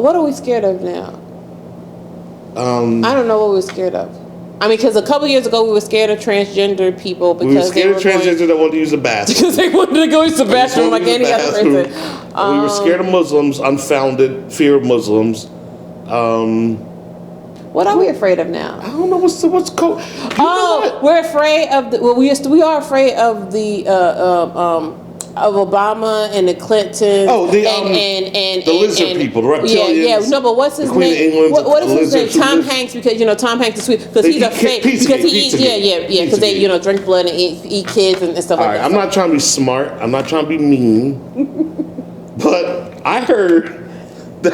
What are we scared of now? I don't know what we're scared of. I mean, because a couple years ago we were scared of transgender people because we were scared of transgender that wanted to use the bathroom. Because they wanted to go use the bathroom like any other person. We were scared of Muslims, unfounded fear of Muslims. What are we afraid of now? I don't know what's cool. We're afraid of we are afraid of the of Obama and the Clintons. Oh, the lizard people, the reptilians. Yeah. No, but what's his name? What is his name? Tom Hanks, because Tom Hanks is sweet because he's afraid because he eats because they drink blood and eat kids and stuff like that. I'm not trying to be smart. I'm not trying to be mean. But I heard that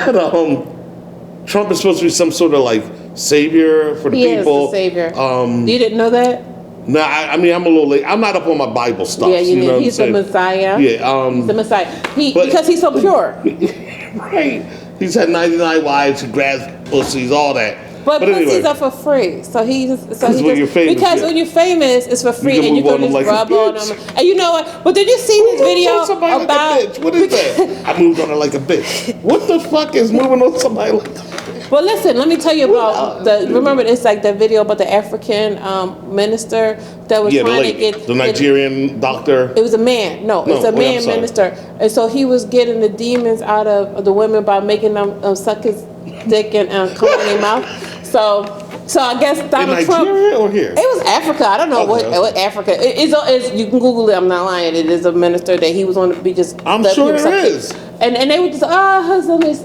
Trump is supposed to be some sort of like savior for the people. He is the savior. You didn't know that? No, I mean, I'm a little late. I'm not up on my Bible stuff. Yeah, he's the Messiah. Yeah, he's the Messiah. Because he's so pure. Right. He's had 99 wives, he grabs pussies, all that. But pussies are for free. When you're famous, because when you're famous, it's for free, and you can just rub on them. And you know what? But did you see this video about? Like a bitch? What is that? I moved on her like a bitch. What the fuck is moving on somebody like a bitch? Well, listen, let me tell you about remember it's like that video about the African minister that was trying to get the Nigerian doctor. It was a man. No, it's a man minister. And so he was getting the demons out of the women by making them suck his dick and come in their mouth. So I guess Donald Trump. In Nigeria or here? It was Africa. I don't know what Africa. It's you can Google it. I'm not lying. It is a minister that he was on to be just. I'm sure it is. And they would just husband is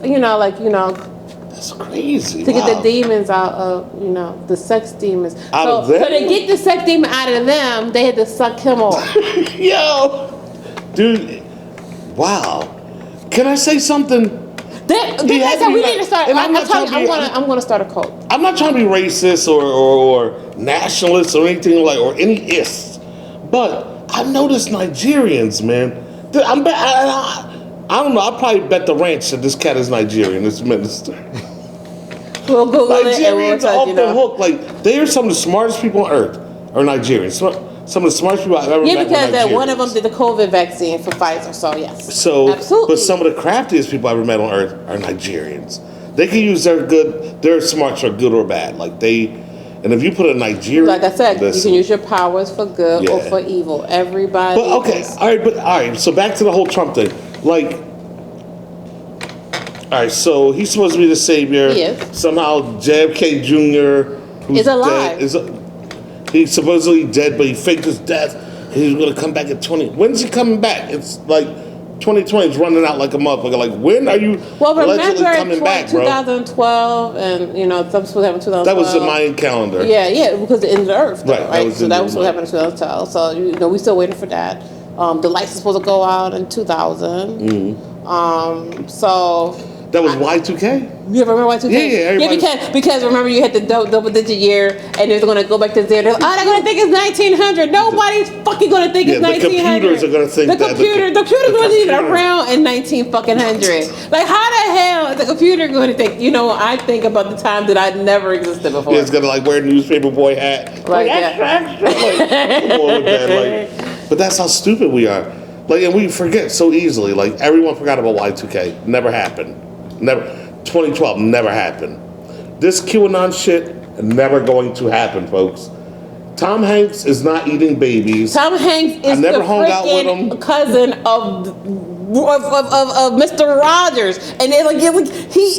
That's crazy. To get the demons out of the sex demons. Of them? So to get the sex demon out of them, they had to suck him off. Yo, dude, wow. Can I say something? We need to start. I'm going to start a cult. I'm not trying to be racist or nationalist or anything or any ists, but I noticed Nigerians, man. I don't know. I'll probably bet the ranch that this cat is Nigerian. This minister. We'll Google Nigerians are off the hook. Like they are some of the smartest people on earth. Are Nigerians. Some of the smartest people I've ever met. Yeah, because one of them did the COVID vaccine for Pfizer. So yes. So absolutely. But some of the craftiest people I've ever met on earth are Nigerians. They can use their smarts for good or bad. And if you put a Nigerian, like I said, you can use your powers for good or for evil. Everybody. But okay, all right. So back to the whole Trump thing. All right, so he's supposed to be the savior. He is. Somehow JFK Jr. is alive. He's supposedly dead, but he faked his death. He's going to come back at 20. When's he coming back? It's like 2020 is running out like a motherfucker. Like, when are you allegedly coming back, bro? 2012, and some supposed to happen in 2012. That was the Mayan calendar. Yeah, because the end of the earth. Right. That was supposed to happen in 2012. So, we're still waiting for that. The lights are supposed to go out in 2000. Mm-hmm. That was Y2K? You ever remember Y2K? Yeah. Because remember you had the double-digit year, and they're going to go back to zero. They're going to think it's 1900. Nobody's fucking going to think it's 1900. The computers are going to think that. The computer's going to be around in 1900. Like, how the hell is the computer going to think? I think about the time that I'd never existed before. Yeah, it's going to wear a newspaper boy hat. Extra. Come on with that. But that's how stupid we are. And we forget so easily. Everyone forgot about Y2K. Never happened. Never. 2012 never happened. This QAnon shit never going to happen, folks. Tom Hanks is not eating babies. Tom Hanks is the freaking cousin of Mr. Rogers, and he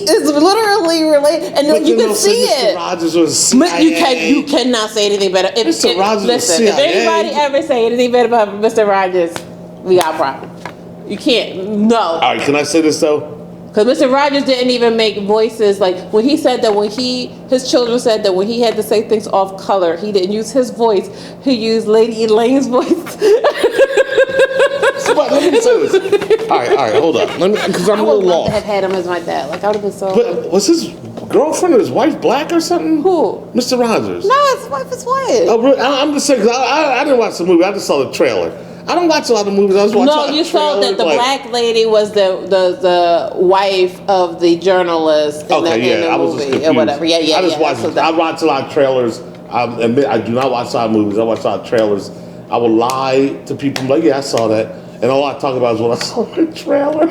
is literally related, and you can see it. Mr. Rogers was CIA. You cannot say anything better. Mr. Rogers was CIA. If anybody ever say anything better about Mr. Rogers, we got a problem. You can't. No. All right, can I say this though? Because Mr. Rogers didn't even make voices. When he said that his children said that when he had to say things off color, he didn't use his voice. He used Lady Elaine's voice. Let me say this. All right, hold up. Because I'm a little lost. I would love to have had him as my dad. I would have been so. But was his girlfriend or his wife black or something? Who? Mr. Rogers. No, his wife is white. Oh, really? I'm just saying, because I didn't watch the movie. I just saw the trailer. I don't watch a lot of movies. I was watching. No, you saw that the black lady was the wife of the journalist in the movie or whatever. Yeah. I just watched. I watch a lot of trailers. I admit I do not watch a lot of movies. I watch a lot of trailers. I will lie to people. I'm like, yeah, I saw that, and all I talk about is what I saw in the trailer.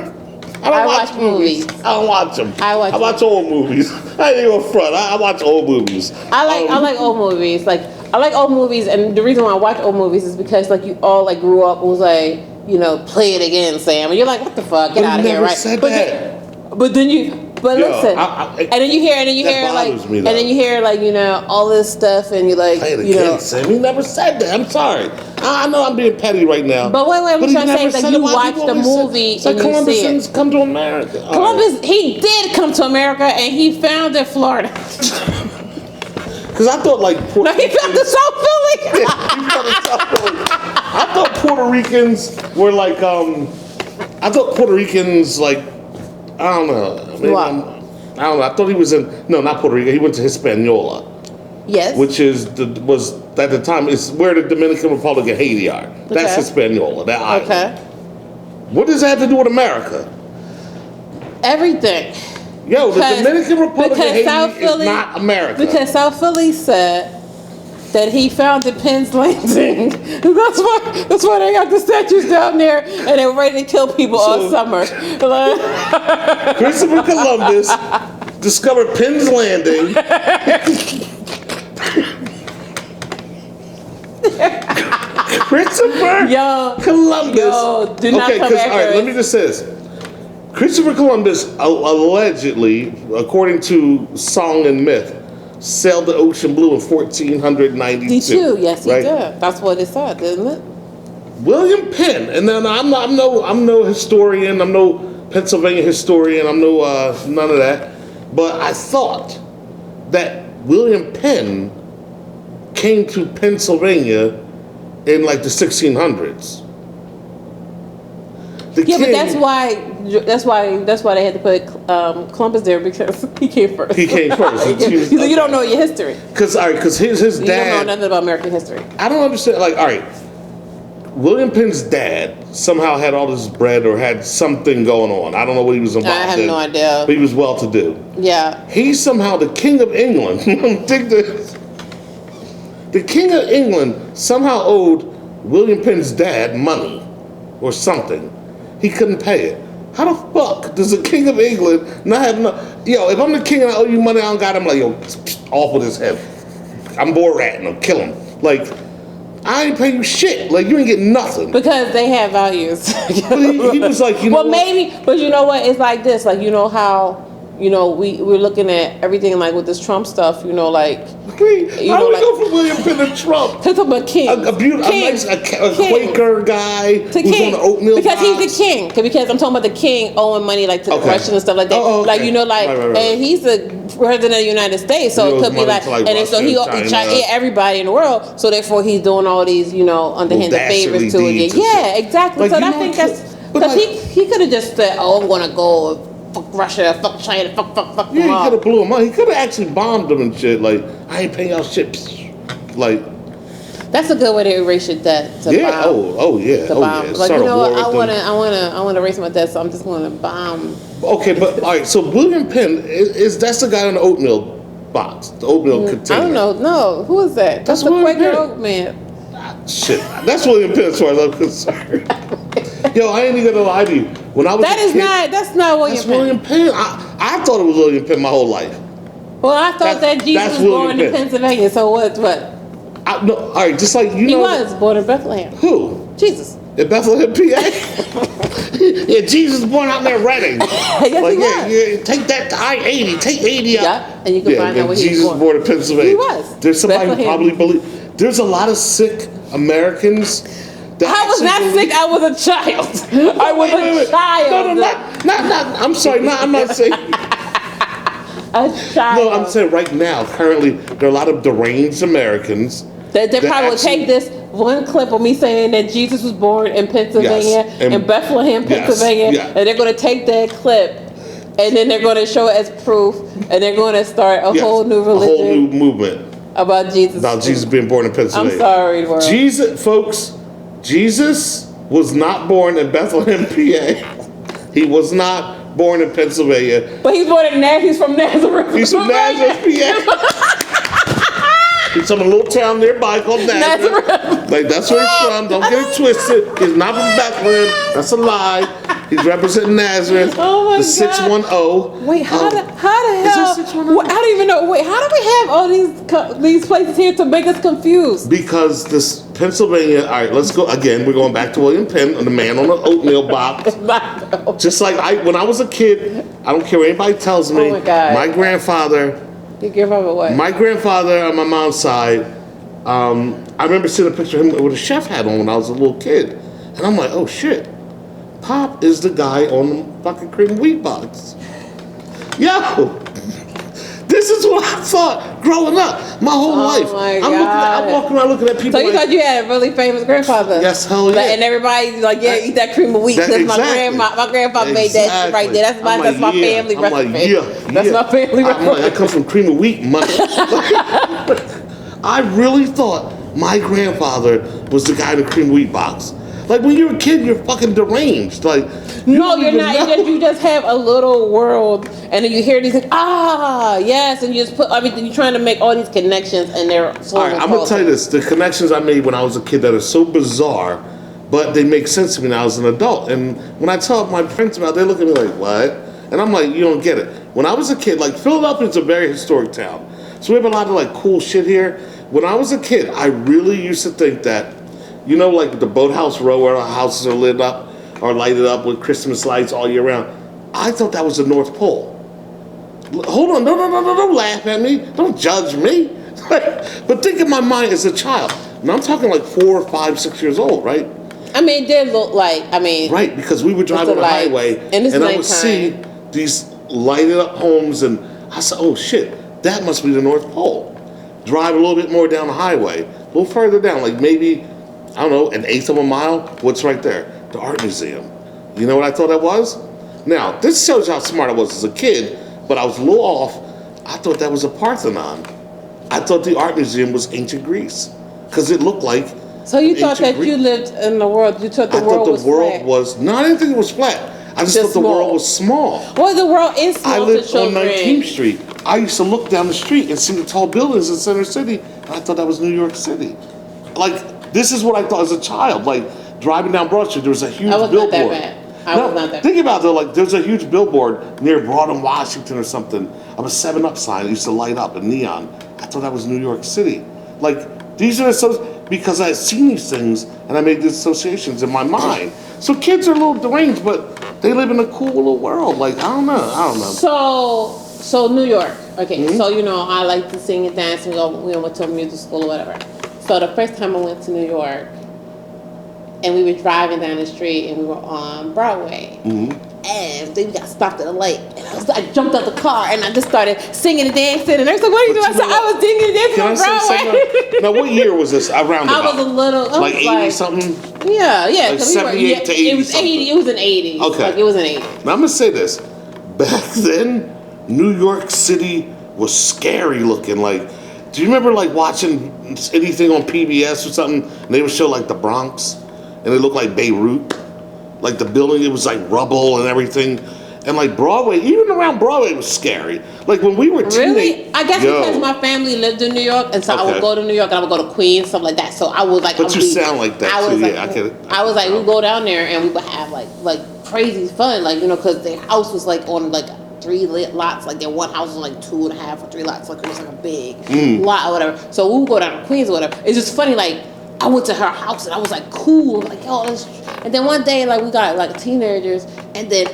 don't watch movies. I don't watch them. I watch old movies. I ain't even front. I watch old movies. I like old movies. Like I like old movies, and the reason why I watch old movies is because like you all like grew up and was like, you know, play it again, Sam, and you're like, what the fuck, get out of here, right? Said that. But listen, and then you hear like you know all this stuff, and you're like, you know, Sam, he never said that. I'm sorry. I know I'm being petty right now. But wait, I'm trying to say that you watched the movie and you see it. Come to America. Columbus, he did come to America, and he founded Florida. Because I thought like he founded South Philly. Yeah, he founded South Philly. I thought Puerto Ricans were like I don't know. Maybe I don't know. I thought he was not Puerto Rico. He went to Hispaniola. Yes. Which was at the time is where the Dominican Republic and Haiti are. That's Hispaniola. That island. Okay. What does that have to do with America? Everything. Yo, the Dominican Republic and Haiti is not America. Because South Philly said that he founded Penn's Landing. That's why they got the statues down there, and they're ready to kill people all summer. Christopher Columbus discovered Penn's Landing. Christopher Columbus. Do not come back. All right, let me just say this. Christopher Columbus allegedly, according to song and myth, sailed the ocean blue in 1492. Yes, he did. That's what it said, didn't it? William Penn, and then I'm no historian, I'm no Pennsylvania historian, I'm no none of that. But I thought that William Penn came to Pennsylvania in like the 1600s. But that's why they had to put Columbus there, because he came first. He came first. You don't know your history. Because his dad. You don't know nothing about American history. I don't understand. Like, all right, William Penn's dad somehow had all this bread or had something going on. I don't know what he was involved in. I have no idea. But he was well-to-do. Yeah. He's somehow the King of England. Think this. The King of England somehow owed William Penn's dad money or something. He couldn't pay it. How the fuck does the King of England not have no? Yo, if I'm the king and I owe you money, I don't got him. Like, yo, off with his head. I'm bored ratting him. Kill him. Like, I ain't paying you shit. Like, you ain't getting nothing. Because they have values. But he was like, you know. Well, maybe, but you know what? It's like this. Like, you know how, you know, we're looking at everything like with this Trump stuff. You know, like. How do we go from William Penn to Trump? To a king. A Quaker guy who's on the oatmeal because box. He's the king. Because I'm talking about the king owing money like to the Russians and stuff like that. Oh, okay. Like, you know, like, right. And he's the president of the United States, so it could be like and then so he everybody in the world. So therefore, he's doing all these, you know, underhanded favors to it. Yeah, exactly. Like, so I think that's because he could have just said, "Oh, I'm gonna go." Fuck Russia, fuck China, fuck. Yeah, he could have blew him up. He could have actually bombed them and shit. Like, I ain't paying y'all shit. Like, that's a good way to erase your debt. Yeah. Oh yeah. Bomb. Like, you know what? I want to erase my debt, so I'm just going to bomb. Okay, but all right. So William Penn that's the guy on the oatmeal box, the oatmeal container. I don't know. No, who is that? That's the Quaker oat man. Shit, that's William Penn as far as I'm concerned. Yo, I ain't even gonna lie to you. When I was that's not William Penn. William Penn. I thought it was William Penn my whole life. Well, I thought that Jesus was born in Pennsylvania. So what? No, all right, just like you know. He was born in Bethlehem. Who? Jesus. In Bethlehem, PA. Yeah, Jesus was born out there Reading. Yes, like, yeah, take that to I-80. Take 80 out. Yeah, and you can find out where he was born. Jesus was born in Pennsylvania. He was. There's somebody who probably believe. There's a lot of sick Americans. I was not sick. I was a child. I was a child. No, not. I'm sorry. I'm not saying. A child. No, I'm saying right now, currently, there are a lot of deranged Americans. They probably would take this one clip of me saying that Jesus was born in Pennsylvania, in Bethlehem, Pennsylvania, and they're going to take that clip, and then they're going to show it as proof, and they're going to start a whole new religion. A whole new movement. About Jesus. About Jesus being born in Pennsylvania. I'm sorry, world. Jesus, folks, Jesus was not born in Bethlehem, PA. He was not born in Pennsylvania. But he's born in Nazareth. He's from Nazareth. He's from Nazareth, PA. He's from a little town nearby called Nazareth. Like, that's where he's from. Don't get it twisted. He's not from Bethlehem. That's a lie. He's representing Nazareth. Oh my the God. 610. Wait, how the hell? Is there 610? I don't even know. Wait, how do we have all these places here to make us confused? Because this Pennsylvania. All right, let's go again. We're going back to William Penn, the man on the oatmeal box. Just like when I was a kid, I don't care what anybody tells me. Oh my God. My grandfather. Your grandfather what? My grandfather on my mom's side. I remember seeing a picture of him with a chef hat on when I was a little kid, and I'm like, oh shit. Pop is the guy on the fucking cream of wheat box. Yo, this is what I thought growing up my whole life. My I'm walking around looking at people. So you thought you had a really famous grandfather? Yes, hell yeah. And everybody's like, yeah, eat that cream of wheat. That's exactly. my grandfather made that shit right there. That's my family recipe. That's my family recipe. I come from cream of wheat, money. I really thought my grandfather was the guy in the cream of wheat box. Like when you're a kid, you're fucking deranged. Like no, you're not. You just have a little world, and then you hear these things. Yes, and you just put everything. You're trying to make all these connections, and they're so. All right, I'm gonna tell you this: the connections I made when I was a kid that are so bizarre, but they make sense to me now as an adult. And when I tell my friends about it, they look at me like, "What?" And I'm like, "You don't get it." When I was a kid, like Philadelphia is a very historic town, so we have a lot of like cool shit here. When I was a kid, I really used to think that. You know, like the Boathouse Row where our houses are lit up or lighted up with Christmas lights all year round. I thought that was the North Pole. Hold on, no, don't laugh at me. Don't judge me. But think in my mind as a child. And I'm talking like 4, 5, 6 years old, right? I mean, it did look like, right, because we would drive on the highway and I would see these lighted up homes and I said, oh shit, that must be the North Pole. Drive a little bit more down the highway, a little further down, like maybe, I don't know, 1/8 of a mile. What's right there? The art museum. You know what I thought that was? Now, this shows you how smart I was as a kid, but I was a little off. I thought that was a Parthenon. I thought the art museum was ancient Greece because it looked like. So you thought that you lived in the world? You thought the world was flat? No, I didn't think it was flat. I just thought the world was small. Well, the world is small. I lived on 19th Street. I used to look down the street and see the tall buildings in Center City, and I thought that was New York City. Like. This is what I thought as a child. Like driving down Broad Street, there was a huge billboard. Not that bad. I was not that bad. Think about it though, like there's a huge billboard near Broadway, Washington or something of a 7-Up sign that used to light up in neon. I thought that was New York City. Like these are because I had seen these things and I made these associations in my mind. So kids are a little deranged, but they live in a cool little world. Like I don't know. So New York. Okay. Mm-hmm. So I like to sing and dance. We went to a music school or whatever. So the first time I went to New York, and we were driving down the street, and we were on Broadway, and then we got stopped at a light, and I jumped out the car, and I just started singing and dancing, and they was like, "What are you doing?" I said, "I was singing and dancing on Broadway." Now, what year was this? Around I was a little, like 80 something. Yeah. Like 78 to 80. It was 80. It was an 80. Okay, like, it was an 80. Now I'm gonna say this: back then, New York City was scary looking. Like. Do you remember like watching anything on PBS or something? And they would show like the Bronx, and it looked like Beirut, like the building. It was like rubble and everything, and like Broadway. Even around Broadway, it was scary. Like when we were really, I guess because my family lived in New York, and so I would go to New York and I would go to Queens, stuff like that. So I was like, but you sound like that too. Yeah, I get it. I was like, we go down there and we would have like crazy fun, like because their house was like on like. 3 lots, like their one house was like 2.5 or 3 lots, like it was like a big lot or whatever. So we would go down to Queens or whatever. It's just funny, like I went to her house and I was like cool, like yo, and then one day like we got like teenagers, and then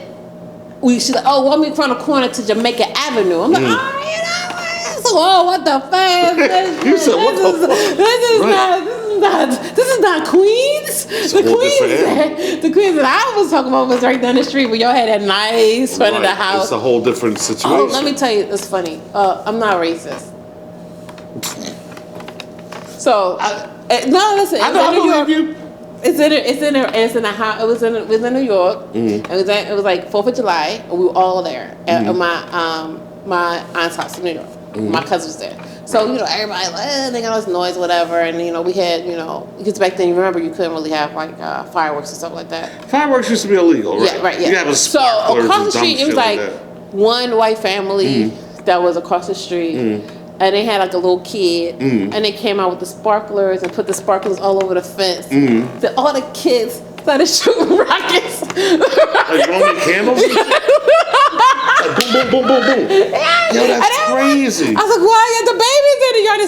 she's like, oh, want me from the corner to Jamaica Avenue? I'm like, oh, what the fuck? You said what the fuck? This is not Queens. The Queens that I was talking about was right down the street where y'all had that nice front of the house. It's a whole different situation. Oh, let me tell you, it's funny. I'm not racist. So, no, listen. I believe you. It's in a house. It was in New York. It was like 4th of July, and we were all there at my aunt's house in New York. My cousin was there. So, everybody like, they got all this noise, whatever. And, we had, because back then, you remember, you couldn't really have, like, fireworks and stuff like that. Fireworks used to be illegal, right? Yeah, right, yeah. You have a so, across the street, it was, like, one white family that was across the street. And they had, like, a little kid. And they came out with the sparklers and put the sparklers all over the fence. All the kids started shooting rockets. Like Roman candles? Like boom, boom, boom, boom, boom. Yo, that's crazy. I was like, why are the babies in the yard?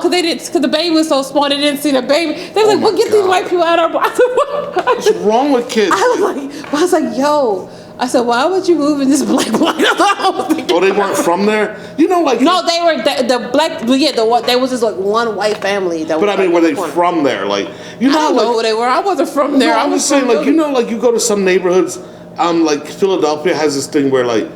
Because the baby was so small, they didn't see the baby. They were like, well, get these white people out of our What's wrong with kids? I was like, yo. I said, why would you move in this black block? Oh, they weren't from there? You know, like... No, they were the black... Yeah, there was just like one white family. But I mean, were they from there? Like, you know, I don't know who they were. I wasn't from there. No, I was saying, like, you know, like you go to some neighborhoods, like Philadelphia has this thing where, like,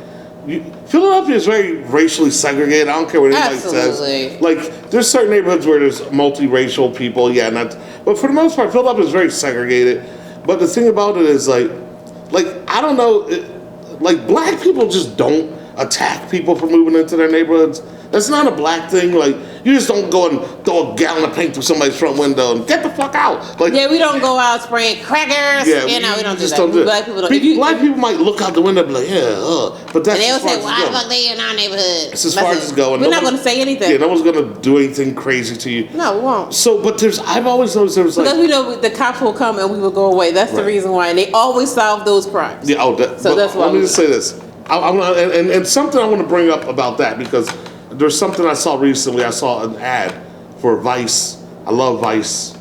Philadelphia is very racially segregated. I don't care what anybody says. Like, there's certain neighborhoods where there's multiracial people, but for the most part, Philadelphia is very segregated. But the thing about it is, like I don't know, like black people just don't attack people for moving into their neighborhoods. That's not a black thing. Like, you just don't go and throw a gallon of paint through somebody's front window and get the fuck out. Like, yeah, we don't go out spraying crackers. Yeah, we don't do that. Black people don't. Black people might look out the window and be like, but that's. And they will say, "Why the fuck they in our neighborhood?" It's as far as it's going. We're not going to say anything. Yeah, no one's going to do anything crazy to you. No, we won't. So, but I've always noticed there was like, because we know the cops will come and we will go away. That's the reason why, and they always solve those crimes. Yeah. So that's why. Let me just say this. And something I want to bring up about that, because there's something I saw recently. I saw an ad for Vice. I love Vice.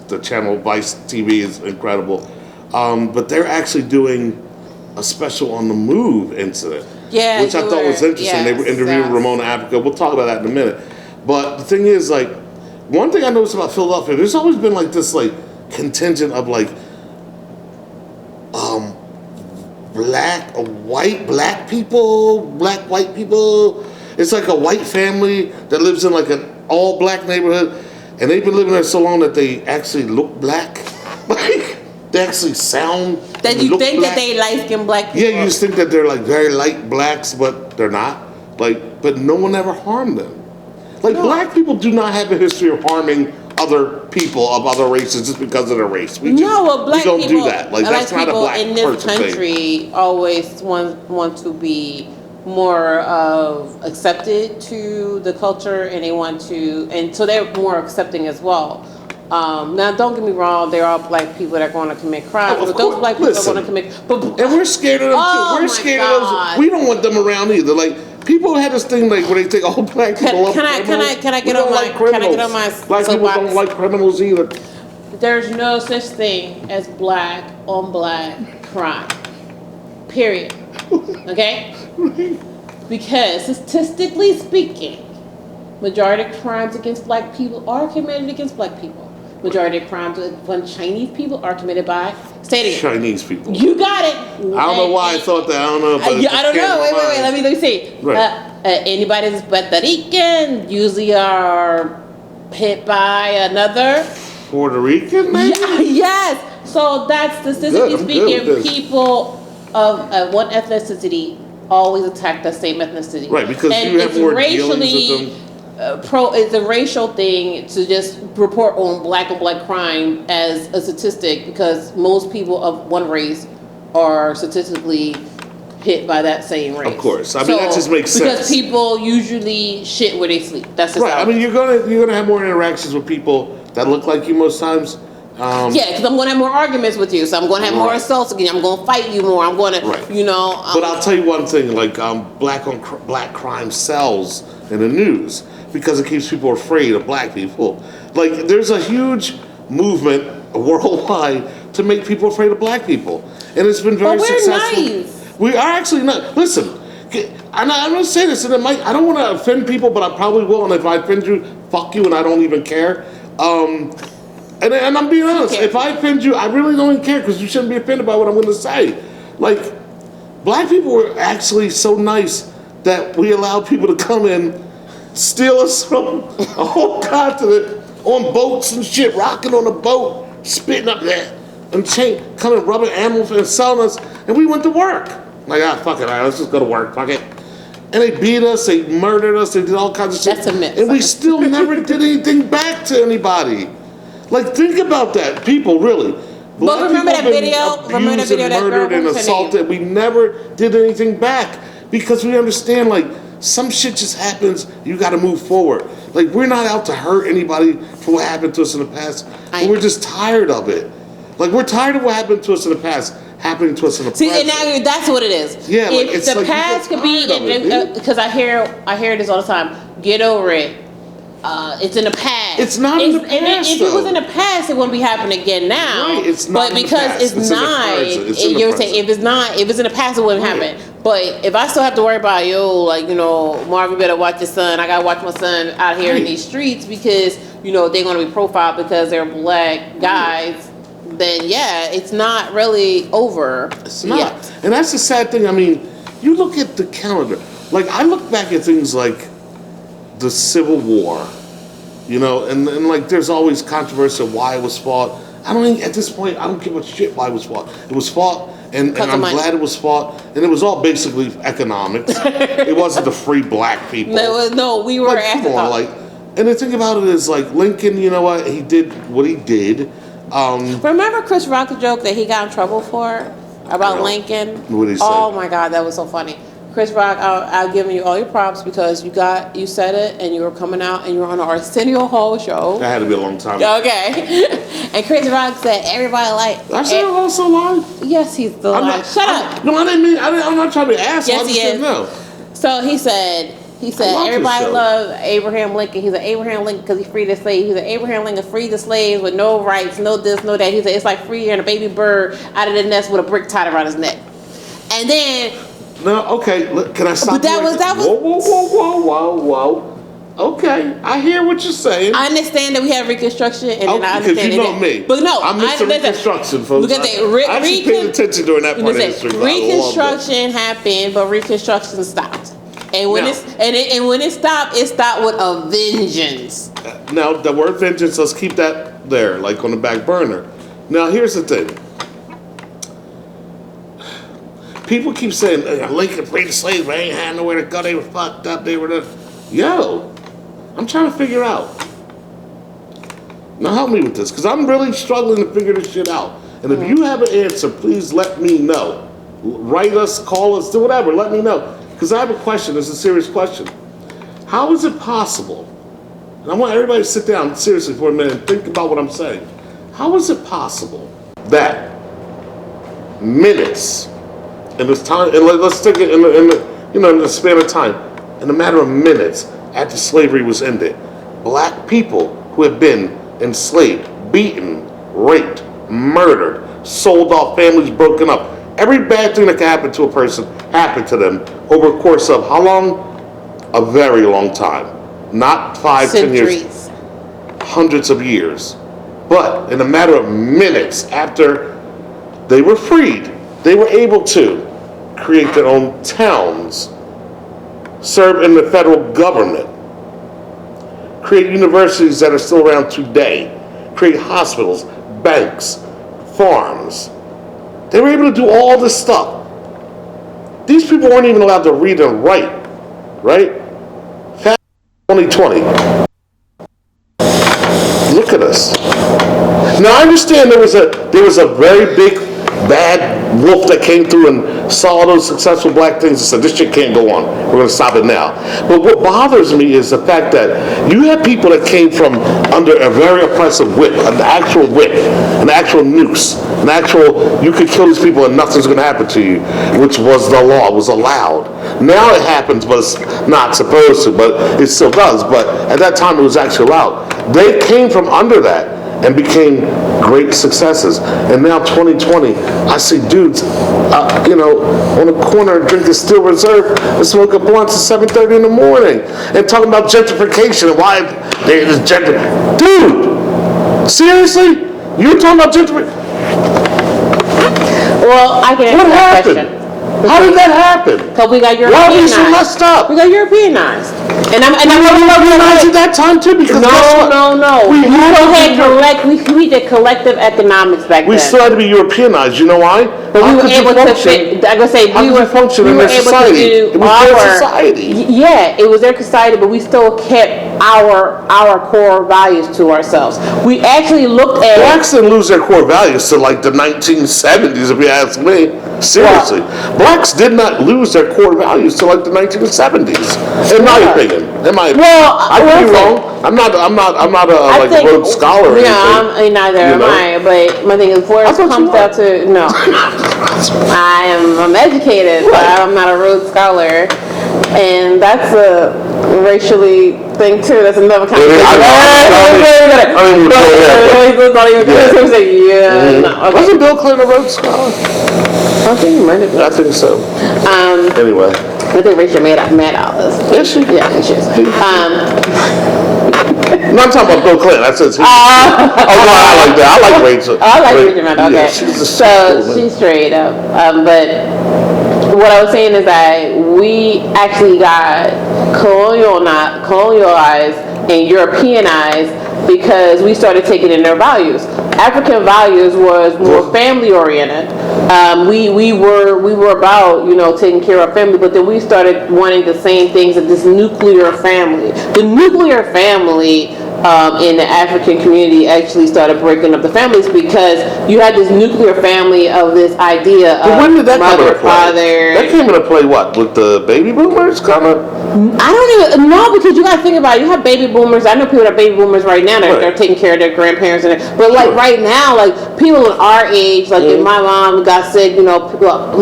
The channel Vice TV is incredible. But they're actually doing a special on the MOVE incident. Yeah, which I thought was interesting. Yes, they were interviewing Ramona Africa. We'll talk about that in a minute. But the thing is, like, one thing I noticed about Philadelphia, there's always been like this like contingent of like black white people. It's like a white family that lives in like an all black neighborhood, and they've been living there so long that they actually look black. Like, they actually sound. That you think black. That they light-skinned black people. Yeah, you just think that they're like very light blacks, but they're not. Like, but no one ever harmed them. Like, black people do not have a history of harming other people of other races just because of their race. We don't do that. Like, that's not a black person thing. In this country always want to be more accepted to the culture, and they want to, and so they're more accepting as well. Now, don't get me wrong, there are black people that are going to commit crimes, but those black people are going to commit. And we're scared of them too. We're scared of those. We don't want them around either. Like, people had this thing like where they take all black people. Can I get on my black people don't like criminals either. There's no such thing as black on black crime. Period. Okay? Because statistically speaking, majority of crimes against black people are committed against black people. Majority of crimes when Chinese people are committed by Chinese people. You got it. I don't know why I thought that. I don't know. But I don't know. Wait. Let me see. Right. Anybody that's Puerto Rican usually are hit by another Puerto Rican, maybe? Yes. So that's statistically speaking, people of one ethnicity always attack the same ethnicity. Right, because you have more dealings with them. It's a racial thing to just report on black crime as a statistic, because most people of one race are statistically hit by that same race. Of course, I mean that just makes sense. Because people usually shit where they sleep. That's just right. I mean, you're gonna have more interactions with people that look like you most times. Yeah, because I'm going to have more arguments with you, so I'm going to have more assaults again. I'm going to fight you more. I'm going to, But I'll tell you one thing: like black on black crime sells in the news because it keeps people afraid of black people. Like, there's a huge movement worldwide to make people afraid of black people, and it's been very successful. Nice. We are actually not. Listen, I'm going to say this, and I don't want to offend people, but I probably will. And if I offend you, fuck you, and I don't even care. And I'm being honest, if I offend you, I really don't even care, because you shouldn't be offended by what I'm going to say. Like, black people were actually so nice that we allowed people to come in, steal us from a whole continent on boats and shit, rocking on a boat, spitting up there, and coming rubbing animals and selling us, and we went to work. Like, fuck it, all right, let's just go to work, fuck it. And they beat us, they murdered us, they did all kinds of shit. That's a myth. And we still never did anything back to anybody. Like, think about that, people, really. But remember that video? Remember that video that murdered and assaulted. We never did anything back because we understand, like, some shit just happens. You got to move forward. Like, we're not out to hurt anybody for what happened to us in the past. But we're just tired of it. Like, we're tired of what happened to us in the past happening to us in the present. See, and now that's what it is. Yeah, like, if the past could be, because I hear this all the time. Get over it. It's in the past. It's not in the past. And if it was in the past, it wouldn't be happening again now. Right, it's not. But because it's not, you're saying if it's in the past, it wouldn't happen. But if I still have to worry about Marv, you better watch your son. I gotta watch my son out here in these streets because they're gonna be profiled because they're black guys. Then it's not really over. It's not, and that's the sad thing. I mean, you look at the calendar. Like I look back at things like the Civil War, and like there's always controversy of why it was fought. At this point, I don't give a shit why it was fought. It was fought, and I'm glad it was fought, and it was all basically economics. It wasn't the free black people. We were come on, and the thing about it is, like, Lincoln, you know what? He did what he did. Remember Chris Rock's joke that he got in trouble for about Lincoln? What did he say? Oh my God, that was so funny. Chris Rock, I'll give you all your props because you said it and you were coming out and you were on the Arsenio Hall show. That had to be a long time ago. Okay. And Chris Rock said everybody Arsenio Hall's still alive? Yes, he's still alive. Shut up. No, I didn't mean. I'm not trying to be an asshole. Yes, he is. No. So he said everybody loved Abraham Lincoln. He's an Abraham Lincoln because he freed the slaves. He's an Abraham Lincoln freed the slaves with no rights, no this, no that. He said it's like freeing a baby bird out of the nest with a brick tied around his neck. And then. No, okay. Can I stop? But that was. Whoa. Okay, I hear what you're saying. I understand that we have Reconstruction, and then I understand because me. But no, I'm Mr. Reconstruction, folks. Because I actually paid attention during that part of history. Reconstruction happened, but Reconstruction stopped. And when it stopped with a vengeance. Now the word vengeance, let's keep that there, like on the back burner. Now here's the thing. People keep saying Lincoln freed the slaves, but they ain't had nowhere to go. They were fucked up. They were I'm trying to figure out. Now help me with this, because I'm really struggling to figure this shit out. And if you have an answer, please let me know. Write us, call us, do whatever. Let me know. Because I have a question. It's a serious question. How is it possible? And I want everybody to sit down seriously for a minute and think about what I'm saying. How is it possible that minutes in this time, and let's take it in the span of time, in a matter of minutes after slavery was ended, black people who have been enslaved, beaten, raped, murdered, sold off, families broken up, every bad thing that can happen to a person happened to them over a course of how long? A very long time. Not 5-10 years. Hundreds of years. But in a matter of minutes after they were freed, they were able to create their own towns, serve in the federal government, create universities that are still around today, create hospitals, banks, farms. They were able to do all this stuff. These people weren't even allowed to read and write, right? Fast 2020. Look at us. Now I understand there was a very big bad wolf that came through and saw those successful black things and said, this shit can't go on. We're going to stop it now. But what bothers me is the fact that you have people that came from under a very oppressive whip, an actual whip, an actual noose, an actual, you could kill these people and nothing's going to happen to you, which was the law, was allowed. Now it happens, but it's not supposed to, but it still does. But at that time it was actually allowed. They came from under that and became great successes. And now 2020, I see dudes, on the corner drinking Steel Reserve and smoking blunts at 7:30 in the morning and talking about gentrification and why there's gentrification. Dude, seriously? You're talking about gentrification? Well, I can answer that question. How did that happen? Because we got Europeanized. Why are we so messed up? We got Europeanized. And I'm Europeanized at that time too, because no. We did collective economics back then. We still had to be Europeanized. You know why? But we were able to fit. I'm gonna say we were function in their society. It was their society. Yeah, it was their society, but we still kept our core values to ourselves. We actually looked at. Blacks didn't lose their core values to like the 1970s, if you ask me. Seriously, blacks did not lose their core values to like the 1970s. In my opinion. Well, I could be wrong. I'm not a Rhodes Scholar. Or anything, neither am I. But my thing is, before it comes down to I'm educated, but I'm not a Rhodes Scholar, and that's a racially thing too. That's another conversation. Wasn't Bill Clinton a Rhodes Scholar? I think he might have been. I think so. Anyway. I think Rachel made all this. Is she? Yeah, I think she is. No, I'm talking about Bill Clinton. I said, I like that. I like Rachel. I like Rachel Maddow. Okay. Yeah, she's straight up. But what I was saying is that we actually got colonialized and Europeanized because we started taking in their values. African values was more family oriented. We were about taking care of family, but then we started wanting the same things as this nuclear family. The nuclear family in the African community actually started breaking up the families because you had this nuclear family of this idea of when did that mother, come into play? father. That came into play what? With the baby boomers coming? I don't even know because you got to think about it. You have baby boomers. I know people that are baby boomers right now. They're taking care of their grandparents, but right now, people in our age, if my mom got sick, people,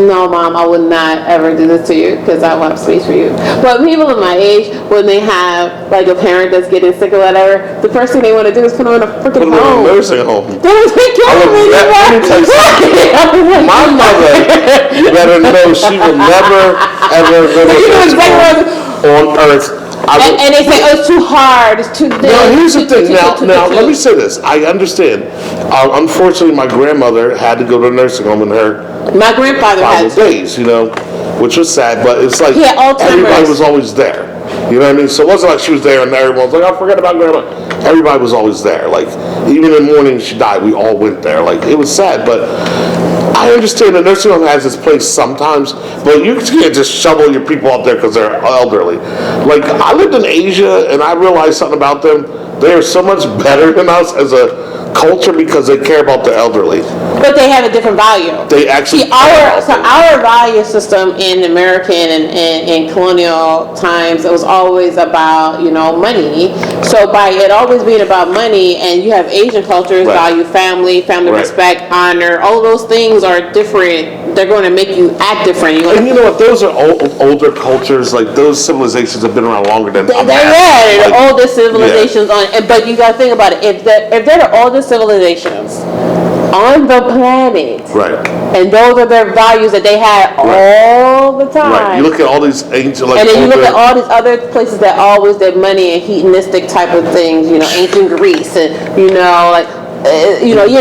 no, mom, I would not ever do this to you because I want space for you. But people in my age, when they have a parent that's getting sick or whatever, the first thing they want to do is put them in a freaking home. A nursing home. They don't take care of me anymore. My mother, better know she will never ever go to on earth. And they say, it's too hard, it's too big. Now, here's the thing. Now, let me say this. I understand. Unfortunately, my grandmother had to go to a nursing home in her my grandfather had days, which was sad, but it's like everybody was always there. You know what I mean? So it wasn't like she was there and everyone was like, oh, forget about grandma. Everybody was always there. Even in the morning she died, we all went there. It was sad, but I understand the nursing home has its place sometimes, but you can't just shovel your people out there because they're elderly. I lived in Asia and I realized something about them. They are so much better than us as a culture because they care about the elderly. But they have a different value. They actually our value system in American and colonial times, it was always about money. So by it always being about money, and you have Asian cultures value family respect, honor, all those things are different. They're going to make you act different. And you know what? Those are older cultures. Those civilizations have been around longer than they're the oldest civilizations but you got to think about it. If they're the oldest civilizations on the planet, and those are their values that they had all the time. You look at all these ancient, and then you look at all these other places that always did money and hedonistic type of things. Ancient Greece, and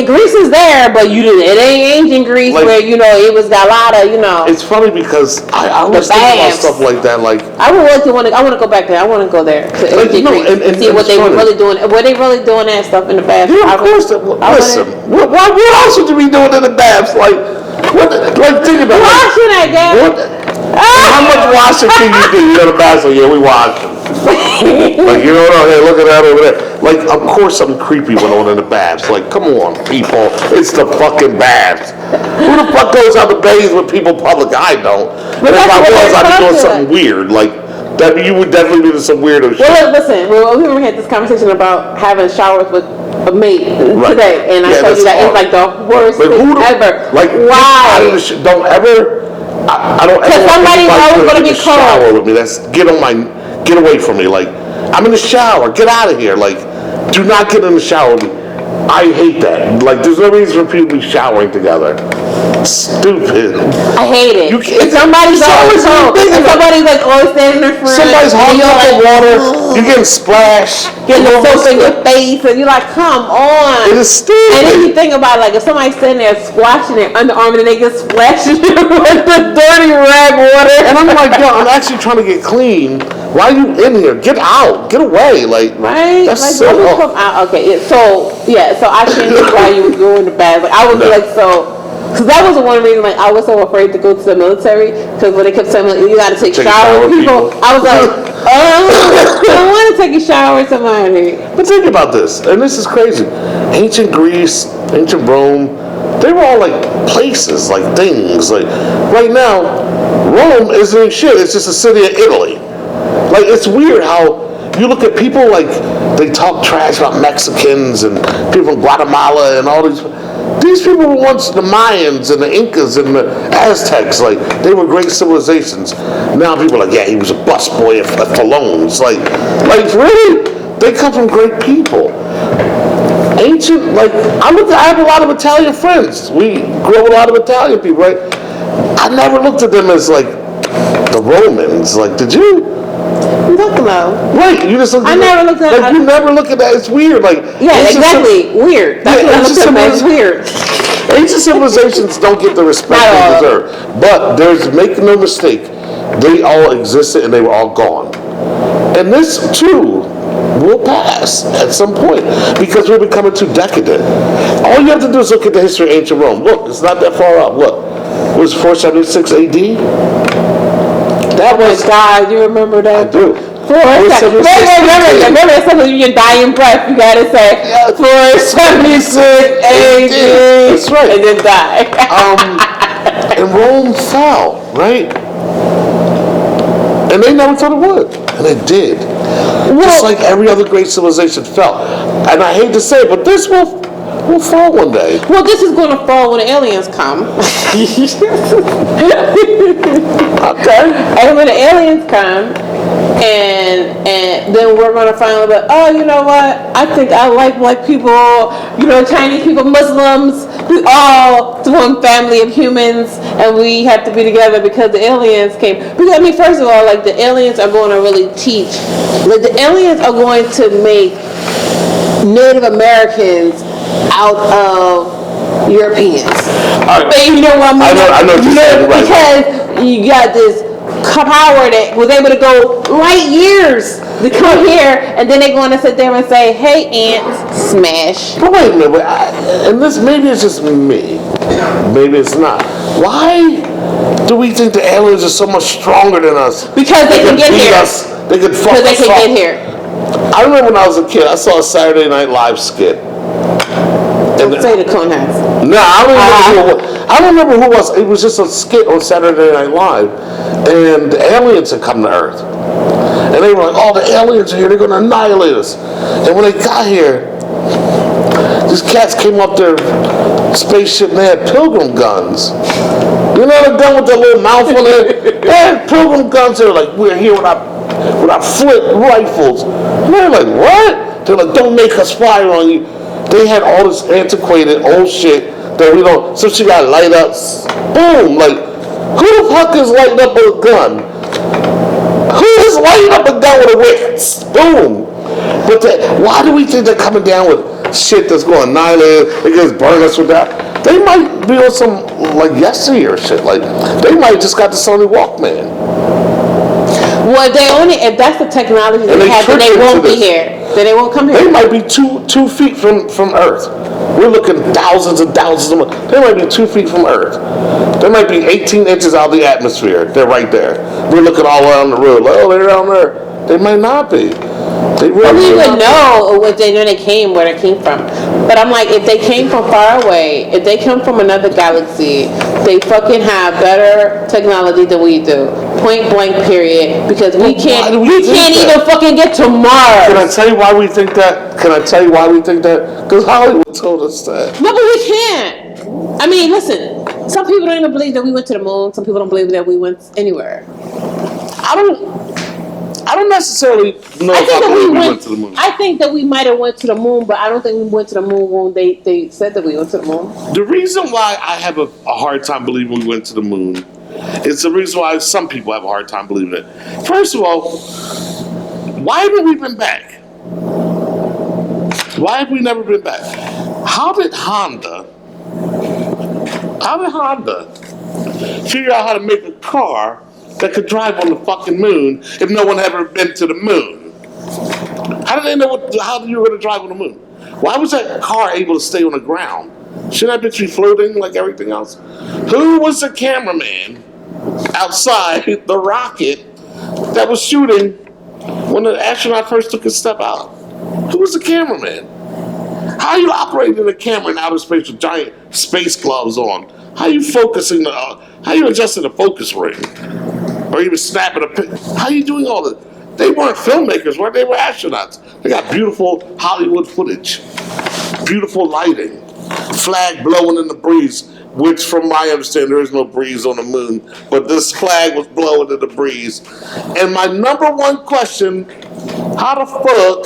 Greece is there, but it ain't ancient Greece where it was got a lot of It's funny because I always think about stuff like that. I want to go back there. I want to go there to ancient Greece and see what they were really doing. Were they really doing that stuff in the baths? Yeah, of course. Listen, what else would you be doing in the baths? Think about it. Washing, I guess. How much washing can you do? You go to the baths, we washing. Hey, look at that over there. Of course something creepy went on in the baths. Come on, people. It's the fucking baths. Who the fuck goes out to bathe with people public? I don't. But if I was, I'd be doing something weird. You would definitely do some weirdo shit. Well, listen. We had this conversation about having showers with a mate today, and I told you that it's the worst thing ever. Why? Don't ever. I don't ever. Because somebody's always going to be cold. Shower with me. Get away from me. I'm in the shower. Get out of here. Do not get in the shower with me. I hate that. There's no reason for people to be showering together. Stupid. I hate it. Somebody's always home. Somebody's always standing in front. Somebody's holding up the water. You're getting splashed. Getting the soap in your face, and you're like, come on. It is stupid. And then you think about if somebody's sitting there splashing their underarm and they get splashed with the dirty rag water. And I'm like, yo, I'm actually trying to get clean. Why are you in here? Get out. Get away. Right? That's so come out. Okay. So I can't see why you would go in the bath. I would be because that was the one reason I was so afraid to go to the military, because when they kept saying you got to take showers with people, I was like, I don't want to take a shower with somebody. But think about this, and this is crazy. Ancient Greece, ancient Rome, they were all places, things. Right now, Rome isn't shit. It's just a city of Italy. It's weird how you look at people like they talk trash about Mexicans and people from Guatemala and all these. These people were once the Mayans and the Incas and the Aztecs. Like, they were great civilizations. Now people are like, yeah, he was a busboy at Falones. Like really? They come from great people. Ancient, like, I have a lot of Italian friends. We grew up with a lot of Italian people, right? I never looked at them as, like, the Romans. Like, did you? Look low. Right, you just look at never looked at like, you never look at that. It's weird. Like, yeah, exactly. Weird. That's what I looked at. It's weird. Ancient civilizations don't get the respect they deserve. But make no mistake, they all existed and they were all gone. And this too will pass at some point because we're becoming too decadent. All you have to do is look at the history of ancient Rome. Look, it's not that far out. Look, it was 476 AD. That was God. You remember that? I do. Remember, something you can die in breath. You gotta say 476 AD. That's right. And then die. And Rome fell, right? And they never thought it would, and it did. Just like every other great civilization fell. And I hate to say it, but this will fall one day. Well, this is going to fall when the aliens come. Okay. And when the aliens come, and then we're going to finally be, oh, you know what? I think I like black people, Chinese people, Muslims. We all one family of humans, and we have to be together because the aliens came. Because, first of all, like, the aliens are going to really teach. Like, the aliens are going to make Native Americans out of Europeans. Right. But you know what I mean? I know what you're saying, right. Because you got this power that was able to go light years to come here, and then they're going to sit there and say, hey, ants, smash. But wait a minute, and this, maybe it's just me. Maybe it's not. Why do we think the aliens are so much stronger than us? Because they can get here. They can fuck us Because they can get here. I remember when I was a kid, I saw a Saturday Night Live skit. Don't say the cone hats. No, I don't remember who it was. It was just a skit on Saturday Night Live, and the aliens had come to Earth, and they were like, "Oh, the aliens are here! They're going to annihilate us!" And when they got here, these cats came up their spaceship and they had pilgrim guns. You know, the gun with the little mouth on it. They had pilgrim guns. They were like, "We're here with our flint rifles." And they're like, "What?" They're like, "Don't make us fire on you." They had all this antiquated old shit that we don't. So she got light ups. Boom! Like, who the fuck is lighting up a gun? Who is lighting up a gun with a wick? Boom! But why do we think they're coming down with shit that's going to annihilate? They just burn us with that. They might be on some like yesteryear shit. Like, they might just got the Sony Walkman. Well, if that's the technology they have, then they won't be here. Then they won't come here. They might be 2 feet from Earth. We're looking thousands and thousands of miles. They might be 2 feet from Earth. They might be 18 inches out of the atmosphere. They're right there. We're looking all around the road. Like, oh, they're down there. They might not be. They really we would know when they came, where they came from. But I'm like, if they came from far away, if they come from another galaxy, they fucking have better technology than we do. Point blank, period. Because we can't even fucking get to Mars. Can I tell you why we think that? Because Hollywood told us that. No, but we can't. Listen. Some people don't even believe that we went to the moon. Some people don't believe that we went anywhere. I don't necessarily know if we went to the moon. I think that we might have went to the moon, but I don't think we went to the moon when they said that we went to the moon. The reason why I have a hard time believing we went to the moon is the reason why some people have a hard time believing it. First of all, why haven't we been back? Why have we never been back? How did Honda figure out how to make a car that could drive on the fucking moon if no one had ever been to the moon? How did they know how you were going to drive on the moon? Why was that car able to stay on the ground? Shouldn't that bitch be floating like everything else? Who was the cameraman outside the rocket that was shooting when the astronaut first took his step out? Who was the cameraman? How are you operating a camera in outer space with giant space gloves on? How are you focusing? How are you adjusting the focus ring? Or even snapping a pic? How are you doing all that? They weren't filmmakers, weren't they? They were astronauts. They got beautiful Hollywood footage, beautiful lighting, flag blowing in the breeze, which from my understanding, there is no breeze on the moon, but this flag was blowing in the breeze. And my number one question, how the fuck,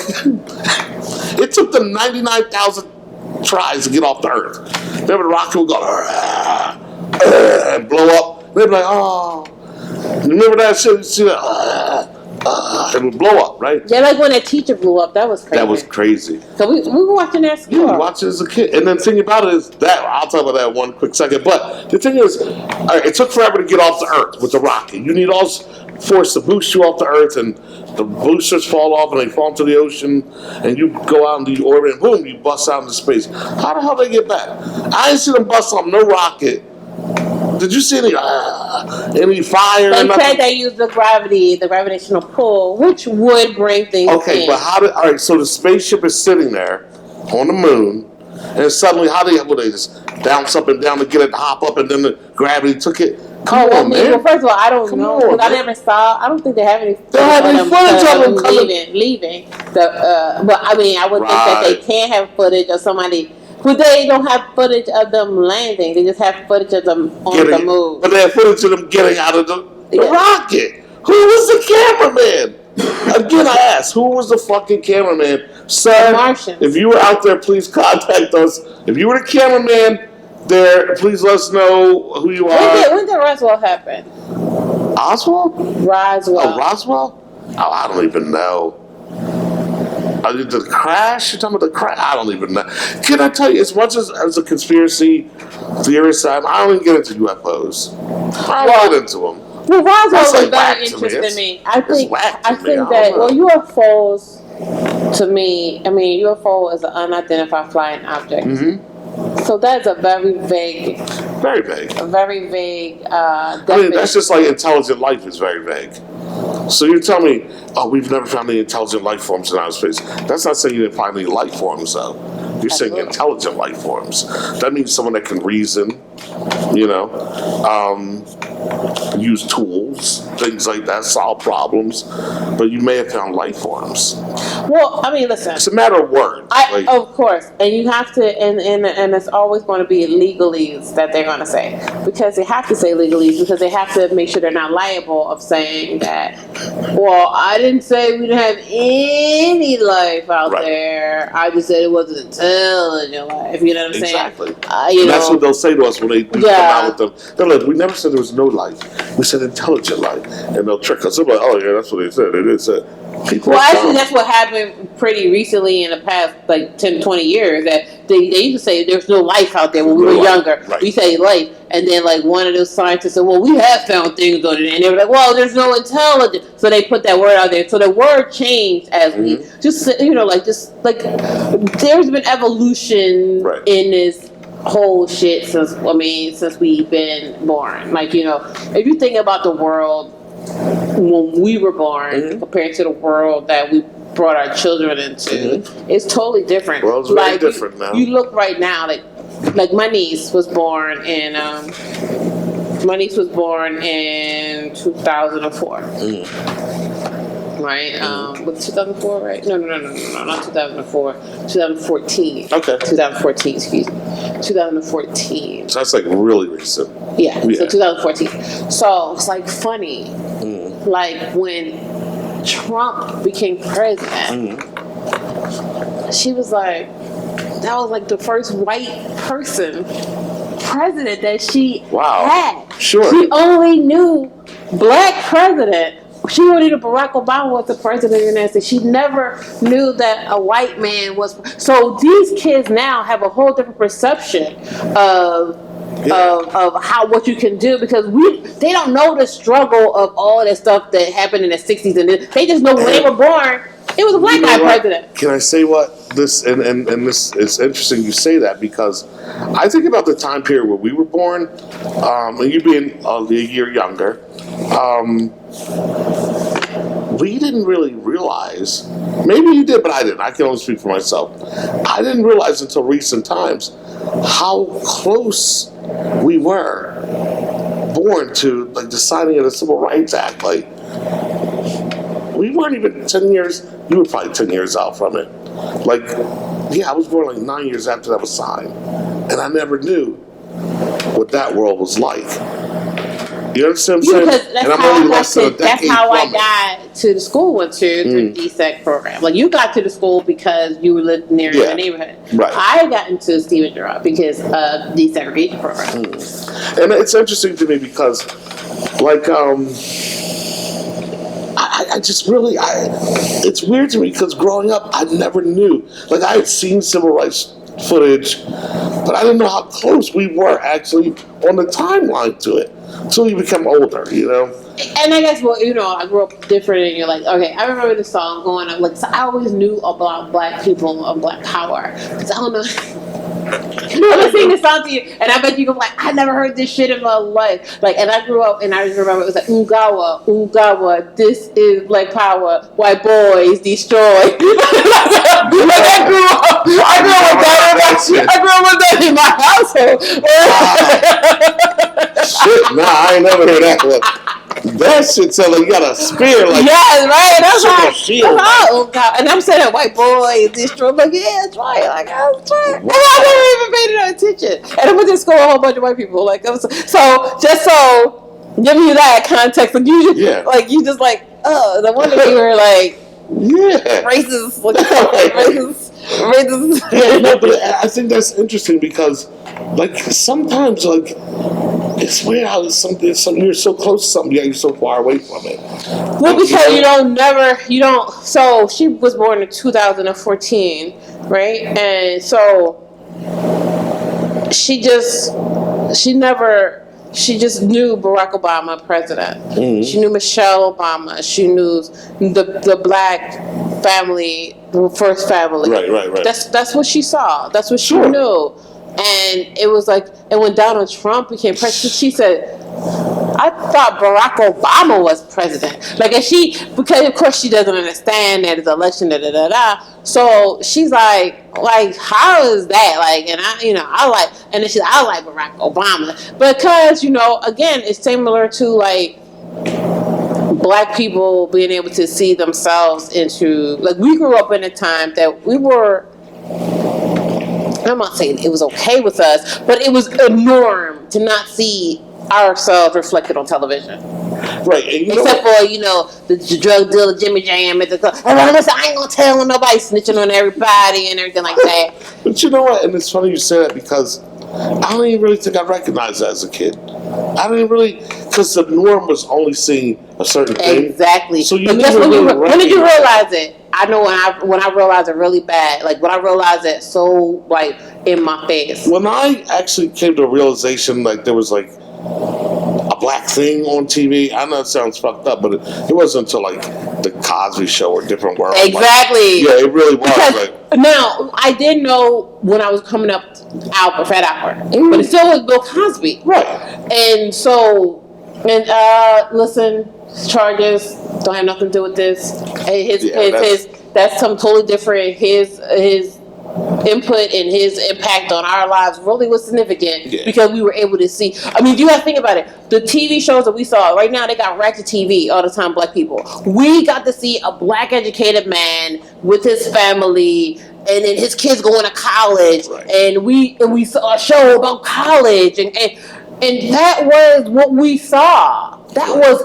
it took them 99,000 tries to get off the Earth. Remember the rocket would go, and blow up. They'd be like, oh. Remember that shit? You see that? It would blow up, right? Yeah, like when a teacher blew up. That was crazy. That was crazy. So we were watching that school. Yeah, we watched it as a kid. And then the thing about it is that, I'll talk about that one quick second. But the thing is, it took forever to get off the Earth with the rocket. You need all force to boost you off the Earth, and the boosters fall off and they fall into the ocean, and you go out into the orbit, and boom, you bust out into space. How the hell they get back? I didn't see them bust off no rocket. Did you see any fire? They said they used the gravitational pull, which would bring things Okay, in. but all right, so the spaceship is sitting there on the moon, and suddenly, would they just bounce up and down to get it to hop up, and then the gravity took it? Come on, man. Well, first of all, I don't know, because I never saw. I don't think they have any footage of them leaving. But I mean, I would think that they can have footage of somebody. But they don't have footage of them landing. They just have footage of them on the move. But they have footage of them getting out of the rocket. Who was the cameraman? Again, I ask, who was the fucking cameraman? Sir, if you were out there, please contact us. If you were the cameraman there, please let us know who you are. When did Roswell happen? Oswald? Roswell. Oh, Roswell? Oh, I don't even know. The crash? You're talking about the crash? I don't even know. Can I tell you, as much as a conspiracy theorist, I don't even get into UFOs. I don't get into them. Well, Roswell was very interesting to me. I think that UFOs, to me, I mean, UFO is an unidentified flying object. Mm-hmm. So that's a very vague. Very vague. A very vague definition. I mean, that's just like intelligent life is very vague. So you tell me, oh, we've never found any intelligent life forms in outer space. That's not saying you didn't find any life forms, though. You're saying intelligent life forms. That means someone that can reason, use tools, things like that, solve problems. But you may have found life forms. Well, I mean, listen. It's a matter of words. Of course. And you have to, and it's always going to be legalese that they're going to say. Because they have to say legalese, because they have to make sure they're not liable of saying that, well, I didn't say we didn't have any life out there. I just said it wasn't intelligent life. You know what I'm saying? Exactly. And that's what they'll say to us when they come out with them. They're like, we never said there was no life. We said intelligent life. And they'll trick us. They're like, oh, yeah, that's what they said. They did say. Actually, that's what happened pretty recently in the past, like 10, 20 years, that they used to say there's no life out there when we were younger. Right. We say life. And then, like, one of those scientists said, well, we have found things on it. And they were like, well, there's no intelligence. So they put that word out there. So the word changed as we there's been evolution in this whole shit since we've been born. Like, if you think about the world when we were born compared to the world that we brought our children into, it's totally different. The world's very different now. You look right now, like my niece was born in 2004. Right? Was it 2004, right? No, not 2004. 2014. Okay. 2014, excuse me. 2014. So that's like really recent. Yeah. So 2014. So it's like funny. Like when Trump became president, she was like, that was like the first white person president that she had. Sure. She only knew black president. She only knew Barack Obama was the president of the United States. She never knew that a white man was. So these kids now have a whole different perception of what you can do, because they don't know the struggle of all that stuff that happened in the 60s, and they just know when they were born, it was a black guy president. Can I say what this and this is interesting you say that, because I think about the time period where we were born, and you being a year younger, we didn't really realize, maybe you did, but I didn't. I can only speak for myself. I didn't realize until recent times how close we were born to like the signing of the Civil Rights Act. Like we weren't even 10 years. You were probably 10 years out from it. Like, yeah, I was born like 9 years after that was signed, and I never knew what that world was like. You understand what I'm saying? And I'm only less than a decade. That's how I got to the school went to through the DSEC program. Like, you got to the school because you lived near the neighborhood. Right. I got into Stephen Gerrard because of the desegregation program. And it's interesting to me because, like, I just really, it's weird to me because growing up, I never knew. Like, I had seen civil rights footage, but I didn't know how close we were actually on the timeline to it until you become older, you know? And I guess, well, you know, I grew up different, and you're like, okay, I remember the song going up. Like, so I always knew about black people and black power. Because I don't know. I'm gonna sing this song to you, and I bet you go like, I never heard this shit in my life. Like, and I grew up, and I just remember it was like, Ungawa, Ungawa, this is black power, white boys destroy. Like, I grew up with that in my household. Shit, nah, I ain't never heard that one. That shit sounds like you got a spear, like, yeah, right. That's like, oh God. And I'm saying that white boy destroy. Like, yeah, that's right. Like, I was trying. And I never even paid no attention. And I went to school with a whole bunch of white people. Like, so just so giving you that context, like you just, like you just like, oh, the one that you were like, racist, like, racist. Yeah, no, but I think that's interesting because, like, sometimes, like, it's weird how something you're so close to something, yet you're so far away from it. Well, because you don't. So she was born in 2014, right? And so she just knew Barack Obama president. Mm-hmm. She knew Michelle Obama. She knew the black family, the first family. Right. That's what she saw. That's what she knew. And it was like, and when Donald Trump became president, she said, I thought Barack Obama was president. Like, and because of course she doesn't understand that it's election, So she's like, how is that? Like, and and then she's like, I like Barack Obama. Because, again, it's similar to like black people being able to see themselves into, like, we grew up in a time that we were, I'm not saying it was okay with us, but it was a norm to not see ourselves reflected on television. Right. Except for, the drug dealer Jimmy Jam at the club. I ain't gonna tell nobody, snitching on everybody and everything like that. But you know what? And it's funny you say that because I don't even really think I recognized that as a kid. I didn't really, because the norm was only seeing a certain thing. Exactly. So you when did you realize it? I know when I realized it really bad. Like, when I realized it so, like, in my face. When I actually came to a realization, like, there was, like, a black thing on TV. I know it sounds fucked up, but it wasn't until, like, the Cosby Show or Different World. Exactly. Like, it really was. Because now, I did know when I was coming up Albert, Fat Albert. Mm-hmm. But it still was Bill Cosby. Right. And so, listen, charges don't have nothing to do with this. That's something totally different. His input and his impact on our lives really was significant because we were able to see. I mean, you have to think about it. The TV shows that we saw right now, they got ratchet TV all the time. Black people. We got to see a black educated man with his family, and then his kids going to college, and we saw a show about college, and that was what we saw. That was,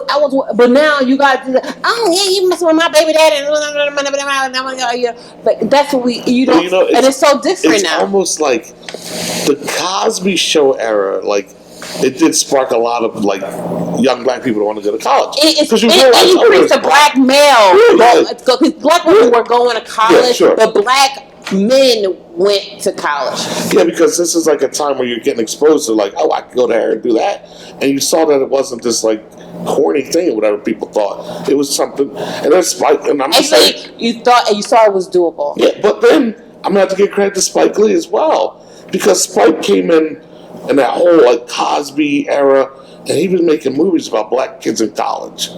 but now you got to, you messing with my baby daddy, like, that's what and it's so different now. It's almost like the Cosby Show era, like, it did spark a lot of, like, young black people to want to go to college. It increased the black male, because black women were going to college, but black men went to college. Yeah, because this is like a time where you're getting exposed to, like, I could go there and do that, and you saw that it wasn't this, like, corny thing or whatever people thought. It was something, and then Spike, and I'm just saying, you thought and you saw it was doable. Yeah, but then I'm gonna have to give credit to Spike Lee as well, because Spike came in that whole, like, Cosby era, and he was making movies about black kids in college.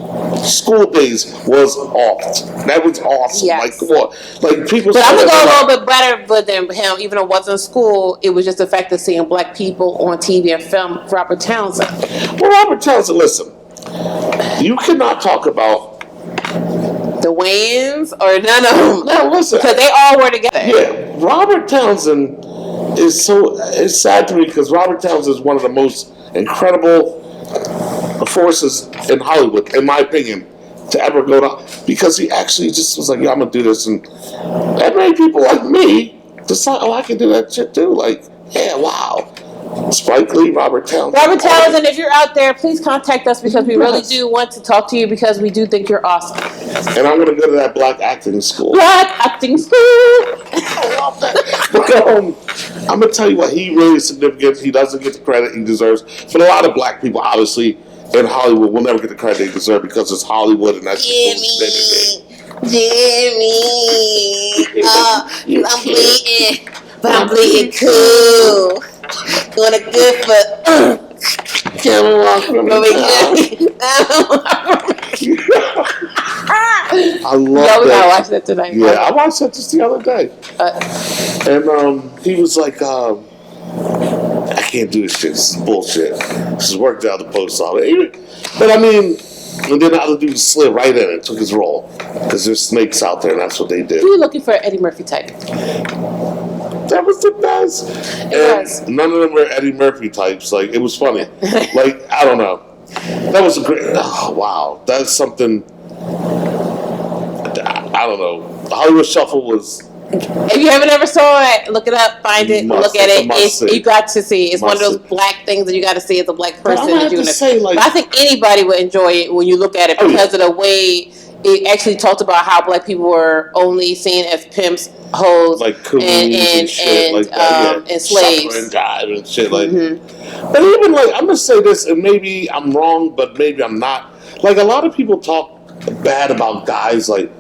School Days was awesome. That was awesome. Yes. Like, come on. Like, people. But I'm gonna go a little bit better than him, even though it wasn't school. It was just the fact of seeing black people on TV and film. Robert Townsend. Well, Robert Townsend, listen. You cannot talk about The Wayans or none of them? No, listen. Because they all were together. Yeah, Robert Townsend it's sad to me because Robert Townsend is one of the most incredible forces in Hollywood, in my opinion, to ever go down. Because he actually just was like, yeah, I'm going to do this. And that made people like me decide, I can do that shit too. Like, yeah, wow. Spike Lee, Robert Townsend. Robert Townsend, if you're out there, please contact us because we really do want to talk to you because we do think you're awesome. And I'm going to go to that black acting school. Black acting school! I love that. But, I'm going to tell you what, he really is significant. He doesn't get the credit he deserves. But a lot of black people, obviously, in Hollywood will never get the credit they deserve because it's Hollywood and that's Jimmy, I'm bleeding, but I'm bleeding cool. Going a good foot. Can't walk from me. I love that. We gotta watch that tonight. Yeah, I watched that just the other day. And he was like, I can't do this shit. This is bullshit. This is work down the post office. But I mean, and then the other dude slid right in and took his role. Because there's snakes out there and that's what they did. Who are you looking for Eddie Murphy type? That was the best. None of them were Eddie Murphy types. Like, it was funny. Like, I don't know. That was a great, wow. That's something, I don't know. The Hollywood Shuffle was. If you haven't ever saw it, look it up, find it, look at it. You got to see. It's one of those black things that you got to see as a black person. But I think anybody would enjoy it when you look at it because of the way it actually talked about how black people were only seen as pimps, hoes, like and shit like that, and slaves, and jive and shit like. But even like, I'm gonna say this, and maybe I'm wrong, but maybe I'm not. Like, a lot of people talk bad about guys like,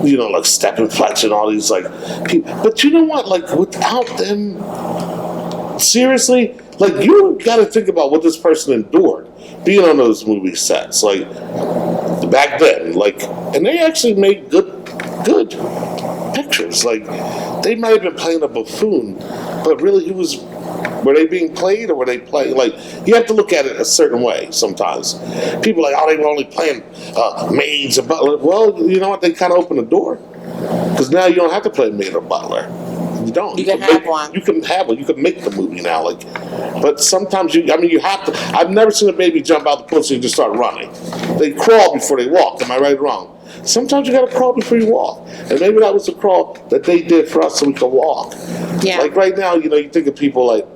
you know, like Steppenfletcher and all these like people. But you know what? Like, without them, seriously, like, you got to think about what this person endured being on those movie sets. Like, back then, like, and they actually made good pictures. Like, they might have been playing a buffoon, but really, were they being played or were they playing? Like, you have to look at it a certain way sometimes. People are like, oh, they were only playing maids and butler. Well, you know what? They kind of opened the door. Because now you don't have to play maid or butler. You don't. You can have one. You can have one. You can make the movie now. Like, but sometimes you have to. I've never seen a baby jump out the pussy and just start running. They crawl before they walk. Am I right or wrong? Sometimes you got to crawl before you walk. And maybe that was the crawl that they did for us so we could walk. Yeah. Like, right now, you know, you think of people like,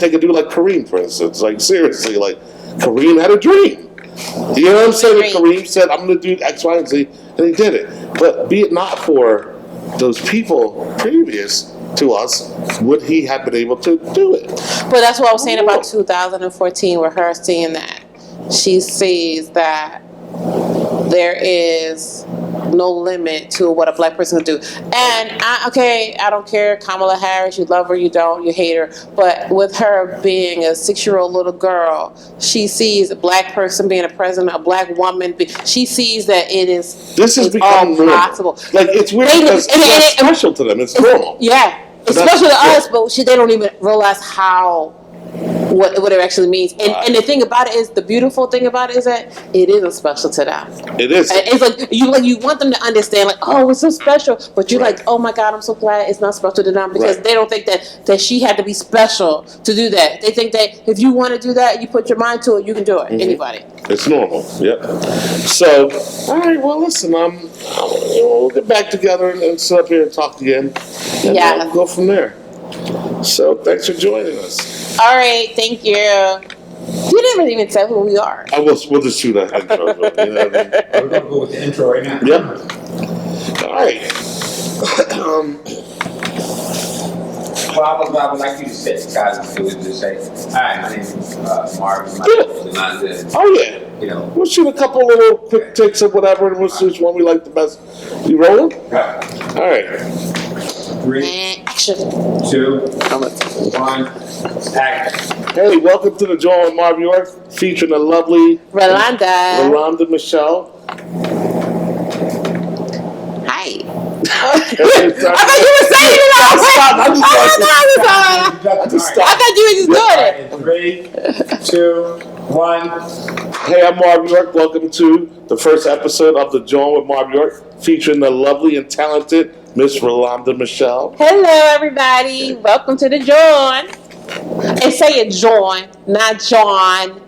take a dude like Kareem, for instance. Like, seriously, like, Kareem had a dream. You know what I'm saying? Kareem said, I'm going to do X, Y, and Z, and he did it. But be it not for those people previous to us, would he have been able to do it? But that's what I was saying about 2014 with her seeing that. She sees that there is no limit to what a black person can do. And I don't care, Kamala Harris, you love her, you don't, you hate her. But with her being a 6-year-old little girl, she sees a black person being a president, a black woman. She sees that this is all possible. Like, it's weird because it's special to them. It's normal. Yeah, it's special to us, but they don't even realize what it actually means. And the thing about it is, the beautiful thing about it is that it isn't special to them. It is. And it's like you want them to understand, like, oh, it's so special, but you're like, oh my God, I'm so glad it's not special to them, because they don't think that she had to be special to do that. They think that if you want to do that, you put your mind to it, you can do it. Anybody. It's normal. Yep. So, all right. Well, listen. We'll get back together and sit up here and talk again. And we'll go from there. So, thanks for joining us. All right, thank you. You never even said who we are. We'll just shoot that intro. You know what I mean? We're going to go with the intro right now. Yep. All right. Well, I would like you to say, guys, if you would just say, hi, my name is Marv. Oh, yeah. You know, we'll shoot a couple little quick takes of whatever, and we'll see which one we like the best. You rolling? Yeah. All right. 3, action. 2, 1, action. Hey, welcome to the Joel and Marv York, featuring the lovely Rolanda Michelle. Hi. I thought you were saying it. I thought you were just doing it. 3, 2, 1. Hey, I'm Marv York. Welcome to the first episode of The Joint with Marv York, featuring the lovely and talented Miss Rolanda Michelle. Hello, everybody. Welcome to The Joint. And say it John, not John.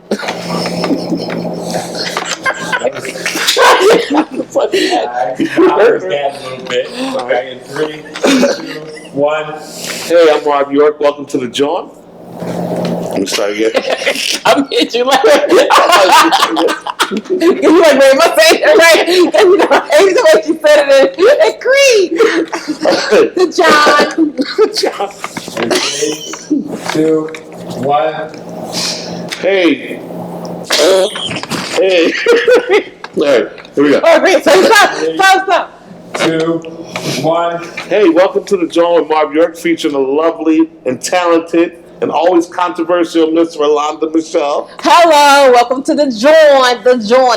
That a little bit. Okay, in 3, 2, 1. Hey, I'm Marv York. Welcome to The Joint. Let me start again. I'm hit you like you like, wait, am I saying it right? Because you know, I hate the way she said it in Creed. The John. In 3, 2, 1. Hey. Hey. All right, here we go. Oh, great. So stop. 2, 1. Hey, welcome to The Joint with Marv York, featuring the lovely and talented and always controversial Miss Rolanda Michelle. Hello, welcome to The Joint,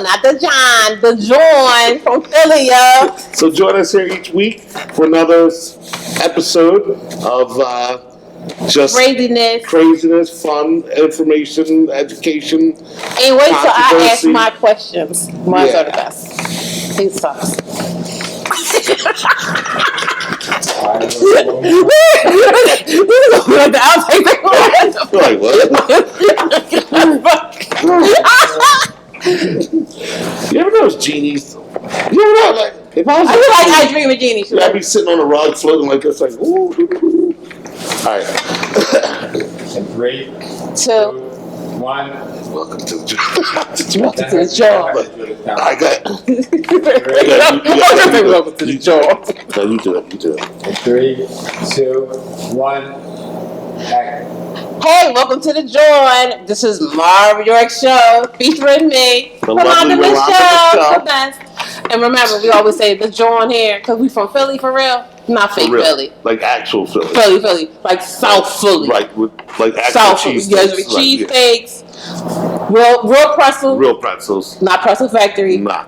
not the John, The Joint from Philly, y'all. So join us here each week for another episode of just craziness, fun, information, education. And wait till I ask my questions. Mine are the best. He sucks. Like what? You ever notice genies? You ever know, like, if I was I dream of genies. I'd be sitting on a rug floating like this, like, ooh. All right. In 3, 2, 1. Welcome to the Welcome to The Joint. I got Welcome to The Joint. No, you do it. In 3, 2, 1. Hey, welcome to The Joint. This is Marv York Show featuring me, Rolanda Michelle, the best. And remember, we always say The Joint here because we from Philly for real, not fake Philly, like actual Philly, Philly, like South Philly, right? With like actual South cheese cheesesteaks, real pretzels, not pretzel factory, no.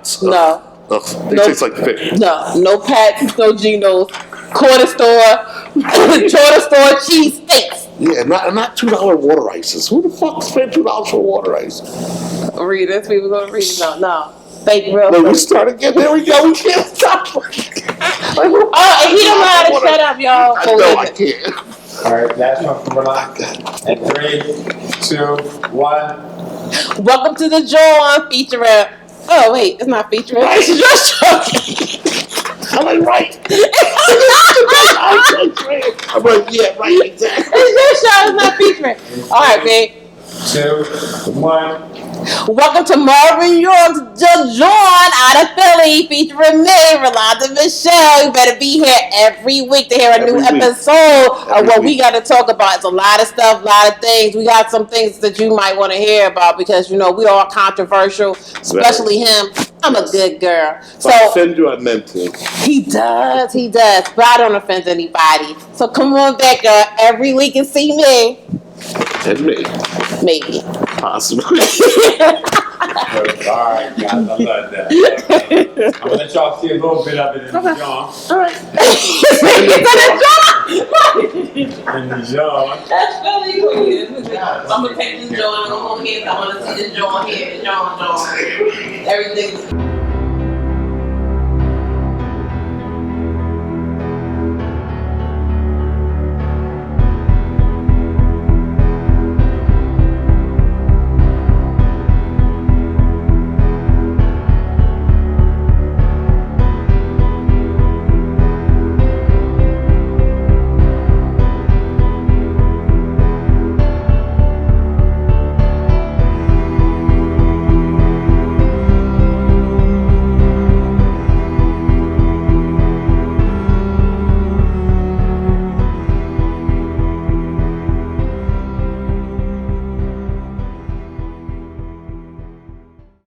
They taste like fish. No Pats, no Geno's, corner store cheese steaks. Yeah, not $2 water ices. Who the fuck spent $2 for water ice? Read this. People gonna read it. No. Fake real. Look, we start again. There we go. We can't stop. Oh, and he don't know how to shut up, y'all. I know I can't. All right, last one from Rolanda. In 3, 2, 1. Welcome to The Joint featuring. Oh wait, it's not featuring. It's your show. I'm like, right. I'm like, yeah, right, exactly. It's your show. It's not featuring. All right, babe. 2, 1. Welcome to Marvin York's The Joint out of Philly, featuring me, Rolanda Michelle. You better be here every week to hear a new episode of what we got to talk about. It's a lot of stuff, a lot of things. We got some things that you might want to hear about because, you know, we are controversial, especially him. I'm a good girl. So I offend you, I meant to. He does. But I don't offend anybody. So come on back, y'all, every week and see me. And me. Maybe. Possibly. Alright, guys, I love that. I'm gonna let y'all see a little bit of it in the John. Alright. In the John. That's really weird. I'm gonna take the John and I'm gonna see the John here, the John. Everything.